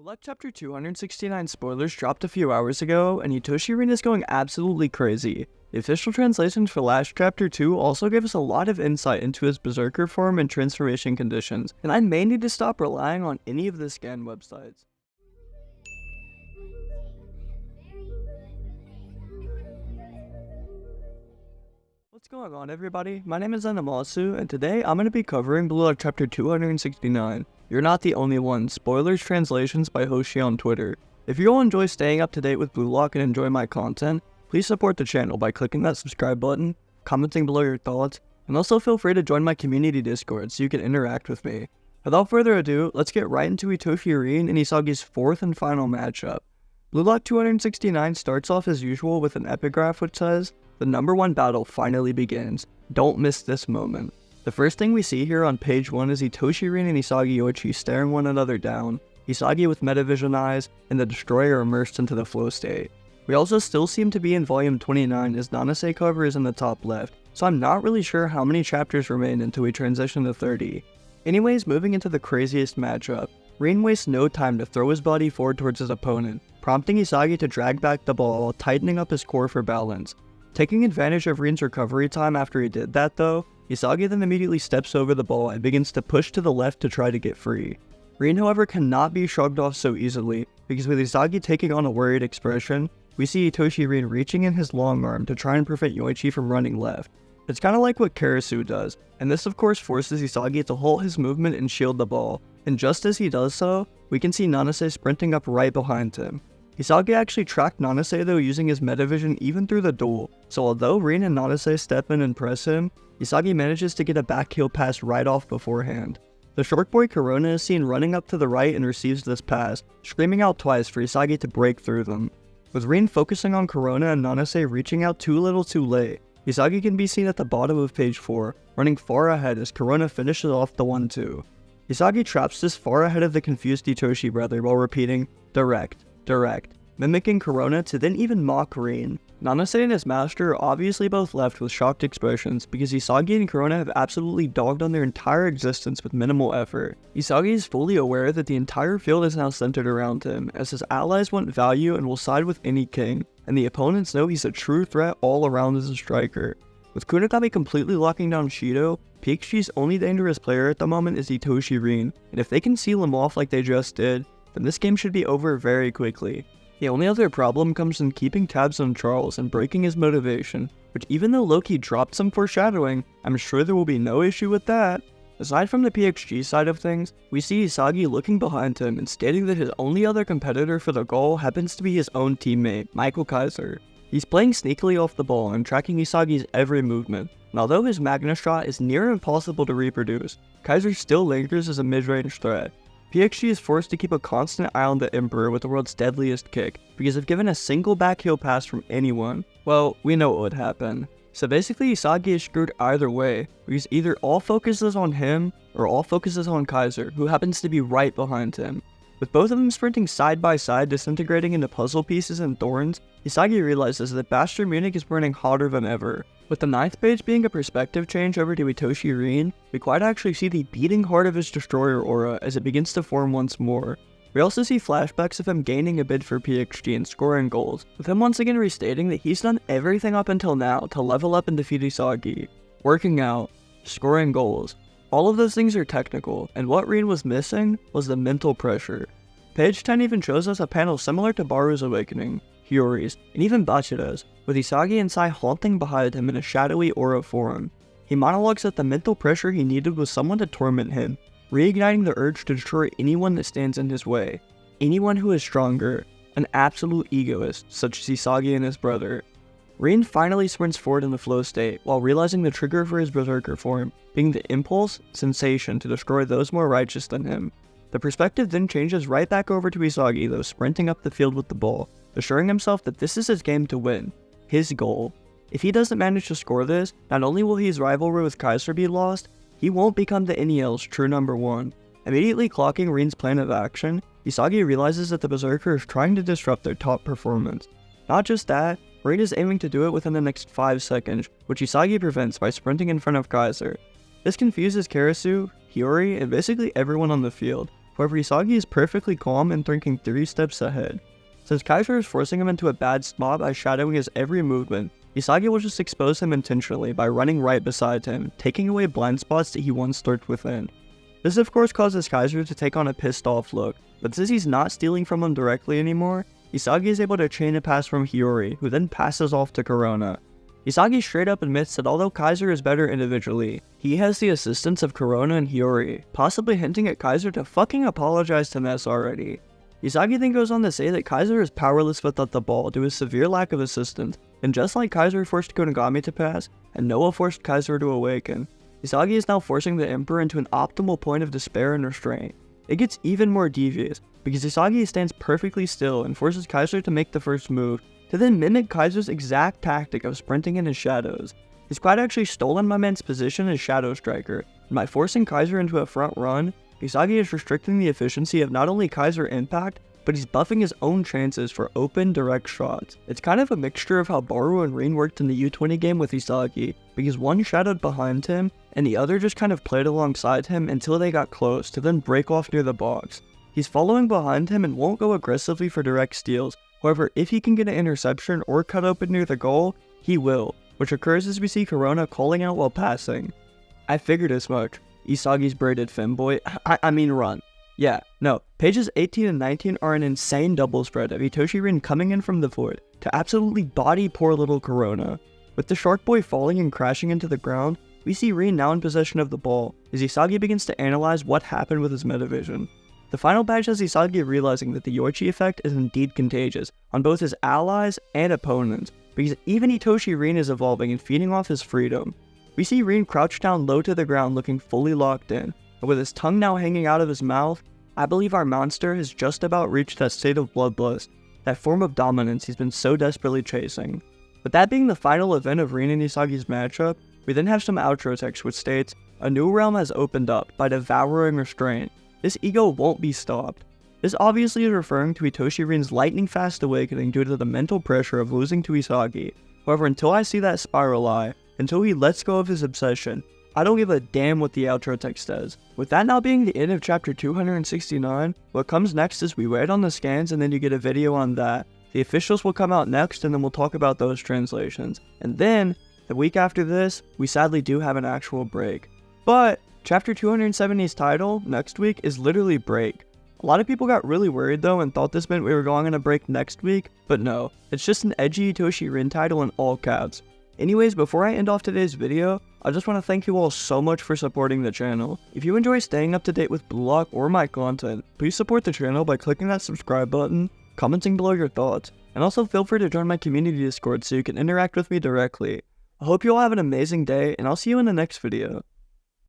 Like Chapter 269 spoilers dropped a few hours ago, and Itoshi Rin is going absolutely crazy. The official translations for last Chapter 2 also gave us a lot of insight into his berserker form and transformation conditions, and I may need to stop relying on any of the scan websites. What's going on, everybody? My name is Animasu, and today I'm going to be covering Blue Lock Chapter 269. You're not the only one. Spoilers translations by Hoshi on Twitter. If you all enjoy staying up to date with Blue Lock and enjoy my content, please support the channel by clicking that subscribe button, commenting below your thoughts, and also feel free to join my community Discord so you can interact with me. Without further ado, let's get right into Itoshi Rin and Isagi's fourth and final matchup. Blue Lock 269 starts off as usual with an epigraph which says, "The number one battle finally begins. Don't miss this moment." The first thing we see here on page 1 is Itoshi Rin and Isagi yoichi staring one another down, Isagi with metavision eyes, and the destroyer immersed into the flow state. We also still seem to be in volume 29 as Nanase cover is in the top left, so I'm not really sure how many chapters remain until we transition to 30. Anyways, moving into the craziest matchup, Rin wastes no time to throw his body forward towards his opponent, prompting Isagi to drag back the ball while tightening up his core for balance. Taking advantage of Rin's recovery time after he did that though, Isagi then immediately steps over the ball and begins to push to the left to try to get free. Rin however cannot be shrugged off so easily, because with Isagi taking on a worried expression, we see Itoshi Rin reaching in his long arm to try and prevent Yoichi from running left. It's kinda like what Karasu does, and this of course forces Isagi to halt his movement and shield the ball, and just as he does so, we can see Nanase sprinting up right behind him. Isagi actually tracked Nanase though using his metavision even through the duel, so although Rin and Nanase step in and press him, Isagi manages to get a back heel pass right off beforehand. The short boy Corona is seen running up to the right and receives this pass, screaming out twice for Isagi to break through them. With Rin focusing on Corona and Nanase reaching out too little too late, Isagi can be seen at the bottom of page 4, running far ahead as Corona finishes off the 1-2. Isagi traps this far ahead of the confused Itoshi brother while repeating, "Direct, direct," mimicking Corona to then even mock Rin. Nanase and his master are obviously both left with shocked expressions because Isagi and Corona have absolutely dogged on their entire existence with minimal effort. Isagi is fully aware that the entire field is now centered around him, as his allies want value and will side with any king, and the opponents know he's a true threat all around as a striker. With Kunigami completely locking down Shidou, PXG's only dangerous player at the moment is Itoshi Rin, and if they can seal him off like they just did, then this game should be over very quickly. The only other problem comes in keeping tabs on Charles and breaking his motivation, which even though Loki dropped some foreshadowing, I'm sure there will be no issue with that. Aside from the PXG side of things, we see Isagi looking behind him and stating that his only other competitor for the goal happens to be his own teammate, Kaiser. He's playing sneakily off the ball and tracking Isagi's every movement, and although his magnus shot is near impossible to reproduce, Kaiser still lingers as a mid-range threat. PXG is forced to keep a constant eye on the Emperor with the world's deadliest kick, because if given a single back heel pass from anyone, well, we know what would happen. So basically Isagi is screwed either way, because either all focuses on him, or all focuses on Kaiser, who happens to be right behind him. With both of them sprinting side by side disintegrating into puzzle pieces and thorns, Isagi realizes that Bastion Munich is burning hotter than ever. With the 9th page being a perspective change over to Itoshi Rin, we quite actually see the beating heart of his destroyer aura as it begins to form once more. We also see flashbacks of him gaining a bid for PXG and scoring goals, with him once again restating that he's done everything up until now to level up and defeat Isagi. Working out, scoring goals, all of those things are technical, and what Rin was missing was the mental pressure. Page 10 even shows us a panel similar to Barou's awakening, Hiyori's, and even Bachida's, with Isagi and Sai haunting behind him in a shadowy aura form. He monologues that the mental pressure he needed was someone to torment him, reigniting the urge to destroy anyone that stands in his way. Anyone who is stronger, an absolute egoist, such as Isagi and his brother. Rin finally sprints forward in the flow state, while realizing the trigger for his berserker form, being the impulse, sensation to destroy those more righteous than him. The perspective then changes right back over to Isagi though sprinting up the field with the ball, assuring himself that this is his game to win, his goal. If he doesn't manage to score this, not only will his rivalry with Kaiser be lost, he won't become the NEL's true number 1. Immediately clocking Rin's plan of action, Isagi realizes that the berserker is trying to disrupt their top performance. Not just that, Rin is aiming to do it within the next 5 seconds, which Isagi prevents by sprinting in front of Kaiser. This confuses Karasu, Hiyori, and basically everyone on the field, However, Isagi is perfectly calm and thinking 3 steps ahead. Since Kaiser is forcing him into a bad spot by shadowing his every movement, Isagi will just expose him intentionally by running right beside him, taking away blind spots that he once lurked within. This of course causes Kaiser to take on a pissed off look, but since he's not stealing from him directly anymore, Isagi is able to chain a pass from Hiyori, who then passes off to Corona. Isagi straight up admits that although Kaiser is better individually, he has the assistance of Corona and Hiyori, possibly hinting at Kaiser to fucking apologize to Ness already. Isagi then goes on to say that Kaiser is powerless without the ball due to severe lack of assistance, and just like Kaiser forced Kunigami to pass, and Noah forced Kaiser to awaken, Isagi is now forcing the Emperor into an optimal point of despair and restraint. It gets even more devious, because Isagi stands perfectly still and forces Kaiser to make the first move, to then mimic Kaiser's exact tactic of sprinting in his shadows. He's quite actually stolen my man's position as Shadow Striker, and by forcing Kaiser into a front run, Isagi is restricting the efficiency of not only Kaiser impact, but he's buffing his own chances for open, direct shots. It's kind of a mixture of how Barou and Rin worked in the U20 game with Isagi, because one shadowed behind him, and the other just kind of played alongside him until they got close to then break off near the box. He's following behind him and won't go aggressively for direct steals, however if he can get an interception or cut open near the goal, he will, which occurs as we see Corona calling out while passing. I figured as much. Isagi's braided femboy, I mean run. Yeah, no, pages 18 and 19 are an insane double spread of Itoshi Rin coming in from the void to absolutely body poor little Corona. With the Shark Boy falling and crashing into the ground, we see Rin now in possession of the ball, as Isagi begins to analyze what happened with his metavision. The final page has Isagi realizing that the yoichi effect is indeed contagious on both his allies and opponents, because even Itoshi Rin is evolving and feeding off his freedom. We see Rin crouched down low to the ground looking fully locked in, and with his tongue now hanging out of his mouth, I believe our monster has just about reached that state of bloodlust, that form of dominance he's been so desperately chasing. With that being the final event of Rin and Isagi's matchup, we then have some outro text which states, "A new realm has opened up by devouring restraint. This ego won't be stopped." This obviously is referring to Itoshi Rin's lightning fast awakening due to the mental pressure of losing to Isagi. However, until I see that spiral eye, until he lets go of his obsession, I don't give a damn what the outro text says. With that now being the end of chapter 269, what comes next is we wait on the scans and then you get a video on that. The officials will come out next and then we'll talk about those translations. And then, the week after this, we sadly do have an actual break. But, chapter 270's title, next week, is literally break. A lot of people got really worried though and thought this meant we were going on a break next week, but no, it's just an edgy Itoshi Rin title in all caps. Anyways, before I end off today's video, I just want to thank you all so much for supporting the channel. If you enjoy staying up to date with Blue Lock or my content, please support the channel by clicking that subscribe button, commenting below your thoughts, and also feel free to join my community Discord so you can interact with me directly. I hope you all have an amazing day, and I'll see you in the next video.